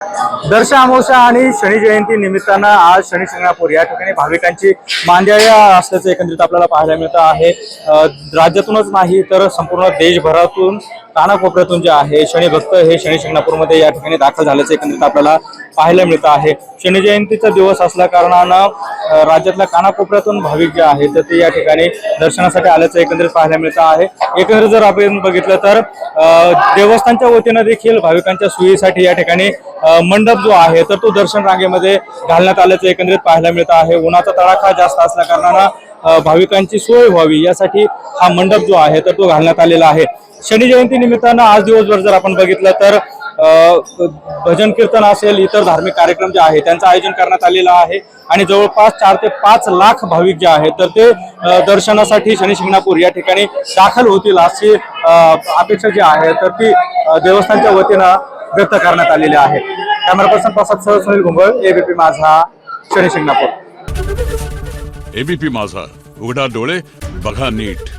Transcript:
दर्श अमावस्या आणि शनी जयंती निमित्तानं आज शनी शिंगणापूर या ठिकाणी भाविकांची मांदियाळी असल्याचं एकंदरीत आपल्याला पाहायला मिळतं आहे। राज्यातूनच नाही तर संपूर्ण देशभरातून कानाकोपऱ्यातून जे आहे शनी भक्त हे शनी शिंगणापूरमध्ये या ठिकाणी दाखल झाल्याचं एकंदरीत आपल्याला पाहायला मिळतं आहे। शनी जयंतीचा दिवस असल्या कारणानं राज्यातल्या कानाकोपऱ्यातून भाविक जे आहेत तर ते या ठिकाणी दर्शनासाठी आल्याचं एकंदरीत पाहायला मिळतं आहे। एकंदरीत जर आपण बघितलं तर देवस्थानच्या वतीनं देखील भाविकांच्या सोयीसाठी या ठिकाणी मंडप जो आहे तर तो दर्शन रांगेमध्ये घालण्यात आल्याचं एकंदरीत पाहायला मिळतं आहे। उन्हाचा तडाखा जास्त असल्या कारणानं भाविकांची सोय व्हावी यासाठी हा मंडप जो आहे तर तो घालण्यात आलेला आहे। शनी जयंती निमित्तानं आज दिवसभर जर आपण बघितलं तर भजन कीर्तन असेल इतर धार्मिक कार्यक्रम जे आहे त्यांचं आयोजन करण्यात आलेलं आहे आणि जवळपास 4 ते 5 लाख भाविक जे आहेत तर ते दर्शनासाठी शनी शिंगणापूर या ठिकाणी दाखल होतील अशी अपेक्षा जी आहे तर ती देवस्थानच्या वतीनं व्यक्त करण्यात आलेली आहे। कॅमेरा पर्सन प्रसाद सह सुनील घुंगळ, एबीपी माझा, शनी शिंगणापूर। एबीपी माझा, उघडा डोळे बघा नीट।